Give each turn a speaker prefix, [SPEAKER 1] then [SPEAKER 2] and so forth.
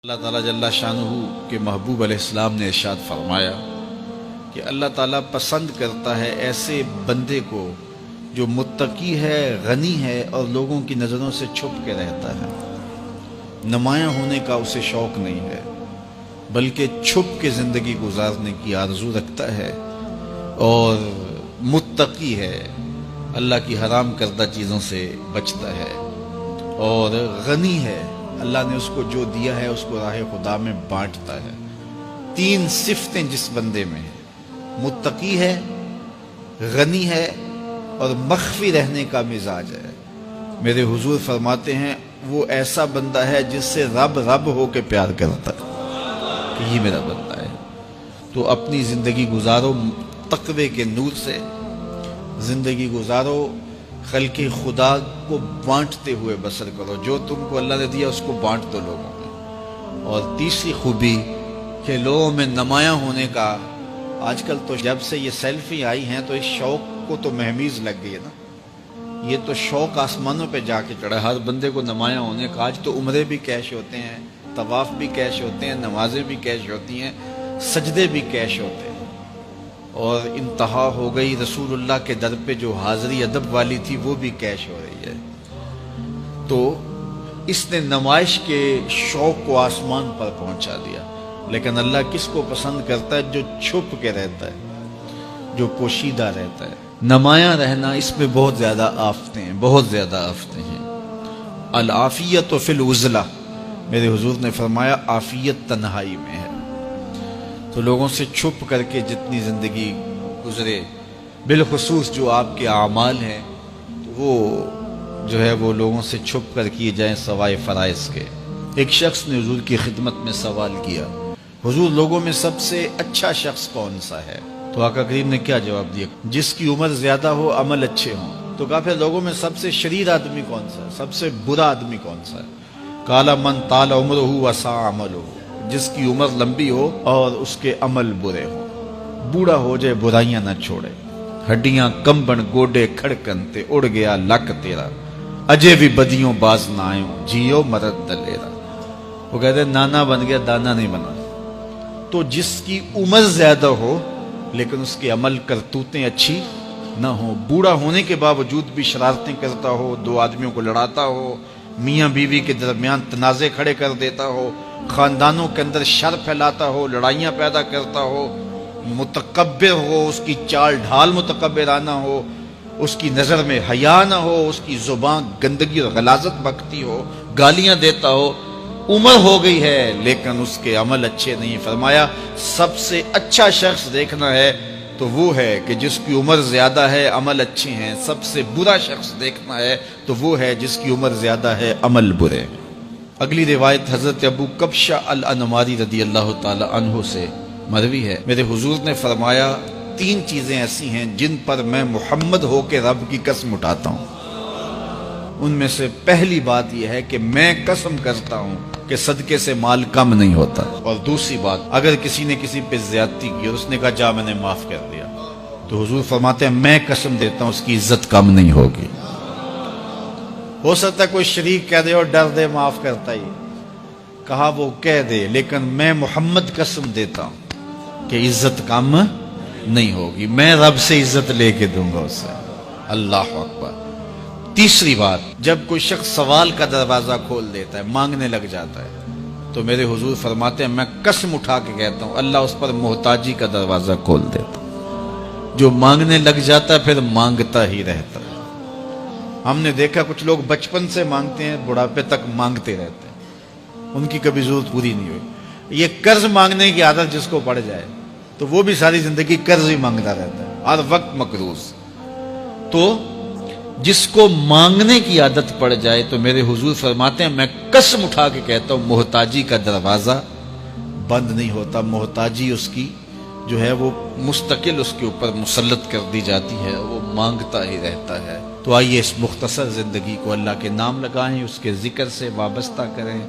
[SPEAKER 1] اللہ تعالیٰ جل شانہ کے محبوب علیہ السلام نے ارشاد فرمایا کہ اللہ تعالیٰ پسند کرتا ہے ایسے بندے کو جو متقی ہے، غنی ہے اور لوگوں کی نظروں سے چھپ کے رہتا ہے۔ نمایاں ہونے کا اسے شوق نہیں ہے، بلکہ چھپ کے زندگی گزارنے کی آرزو رکھتا ہے، اور متقی ہے، اللہ کی حرام کردہ چیزوں سے بچتا ہے، اور غنی ہے، اللہ نے اس کو جو دیا ہے اس کو راہ خدا میں بانٹتا ہے۔ تین صفتیں جس بندے میں ہیں، متقی ہے، غنی ہے اور مخفی رہنے کا مزاج ہے، میرے حضور فرماتے ہیں وہ ایسا بندہ ہے جس سے رب رب ہو کے پیار کرتا ہے کہ یہ میرا بندہ ہے۔ تو اپنی زندگی گزارو تقوی کے نور سے، زندگی گزارو خلق خدا کو بانٹتے ہوئے بسر کرو، جو تم کو اللہ نے دیا اس کو بانٹ دو لوگوں میں۔ اور تیسری خوبی کہ لوگوں میں نمایاں ہونے کا، آج کل تو جب سے یہ سیلفی آئی ہیں تو اس شوق کو تو مہمیز لگ گئی ہے نا، یہ تو شوق آسمانوں پہ جا کے چڑھا، ہر بندے کو نمایاں ہونے کا۔ آج تو عمرے بھی کیش ہوتے ہیں، طواف بھی کیش ہوتے ہیں، نمازیں بھی کیش ہوتی ہیں، سجدے بھی کیش ہوتے ہیں، اور انتہا ہو گئی رسول اللہ کے در پہ جو حاضری ادب والی تھی وہ بھی کیش ہو رہی ہے۔ تو اس نے نمائش کے شوق کو آسمان پر پہنچا دیا۔ لیکن اللہ کس کو پسند کرتا ہے؟ جو چھپ کے رہتا ہے، جو پوشیدہ رہتا ہے۔ نمایاں رہنا، اس میں بہت زیادہ آفتیں ہیں، بہت زیادہ آفتیں ہیں۔ العافیت فی العزلہ، میرے حضور نے فرمایا عافیت تنہائی میں ہے۔ تو لوگوں سے چھپ کر کے جتنی زندگی گزرے، بالخصوص جو آپ کے اعمال ہیں تو وہ جو ہے وہ لوگوں سے چھپ کر کیے جائیں سوائے فرائض کے۔ ایک شخص نے حضور کی خدمت میں سوال کیا، حضور لوگوں میں سب سے اچھا شخص کون سا ہے؟ تو آقا کریم نے کیا جواب دیا؟ جس کی عمر زیادہ ہو، عمل اچھے ہوں۔ تو کہا پھر لوگوں میں سب سے شریر آدمی کون سا ہے؟ سب سے برا آدمی کون سا ہے؟ قال من طال عمرہ وسع عملہ، جس کی عمر لمبی ہو اور اس کے عمل برے ہوں، بوڑھا ہو جائے برائیاں نہ چھوڑے، ہڈیاں کمبن گوڈے کھڑکن تے اڑ گیا لک تیرا، اجے بھی بدیوں باز نہ آئوں، جیو مرد دلیرا۔ وہ کہتے ہیں نانا بن گیا دانا نہیں بنا۔ تو جس کی عمر زیادہ ہو لیکن اس کے عمل کرتوتیں اچھی نہ ہوں، بوڑھا ہونے کے باوجود بھی شرارتیں کرتا ہو، دو آدمیوں کو لڑاتا ہو، میاں بیوی کے درمیان تنازع کھڑے کر دیتا ہو، خاندانوں کے اندر شر پھیلاتا ہو، لڑائیاں پیدا کرتا ہو، متکبر ہو، اس کی چال ڈھال متکبرانہ ہو، اس کی نظر میں حیا نہ ہو، اس کی زبان گندگی اور غلاظت بکتی ہو، گالیاں دیتا ہو، عمر ہو گئی ہے لیکن اس کے عمل اچھے نہیں۔ فرمایا سب سے اچھا شخص دیکھنا ہے تو وہ ہے کہ جس کی عمر زیادہ ہے، عمل اچھے ہیں۔ سب سے برا شخص دیکھنا ہے تو وہ ہے جس کی عمر زیادہ ہے، عمل برے۔ اگلی روایت حضرت ابو کبشہ الانماری رضی اللہ تعالی عنہ سے مروی ہے، میرے حضور نے فرمایا تین چیزیں ایسی ہیں جن پر میں محمد ہو کے رب کی قسم اٹھاتا ہوں۔ ان میں سے پہلی بات یہ ہے کہ میں قسم کرتا ہوں کہ صدقے سے مال کم نہیں ہوتا، اور دوسری بات اگر کسی نے کسی پہ زیادتی کی اور اس نے کہا جا میں نے معاف کر دیا، تو حضور فرماتے ہیں میں قسم دیتا ہوں اس کی عزت کم نہیں ہوگی۔ ہو سکتا ہے کوئی شریک کہہ دے اور ڈر دے معاف کرتا ہی، کہا وہ کہہ دے، لیکن میں محمد قسم دیتا ہوں کہ عزت کم نہیں ہوگی، میں رب سے عزت لے کے دوں گا اسے۔ اللہ اکبر۔ تیسری بات، جب کوئی شخص سوال کا دروازہ کھول دیتا ہے، مانگنے لگ جاتا ہے، تو میرے حضور فرماتے ہیں میں قسم اٹھا کے کہتا ہوں اللہ اس پر محتاجی کا دروازہ کھول دیتا ہے۔ جو مانگنے لگ جاتا ہے پھر مانگتا ہی رہتا ہے۔ ہم نے دیکھا کچھ لوگ بچپن سے مانگتے ہیں، بڑھاپے تک مانگتے رہتے ہیں، ان کی کبھی ضرورت پوری نہیں ہوئی۔ یہ قرض مانگنے کی عادت جس کو پڑ جائے تو وہ بھی ساری زندگی قرض ہی مانگتا رہتا ہے، ہر وقت مقروض۔ تو جس کو مانگنے کی عادت پڑ جائے تو میرے حضور فرماتے ہیں میں قسم اٹھا کے کہتا ہوں محتاجی کا دروازہ بند نہیں ہوتا، محتاجی اس کی جو ہے وہ مستقل اس کے اوپر مسلط کر دی جاتی ہے، وہ مانگتا ہی رہتا ہے۔ تو آئیے اس مختصر زندگی کو اللہ کے نام لگائیں، اس کے ذکر سے وابستہ کریں۔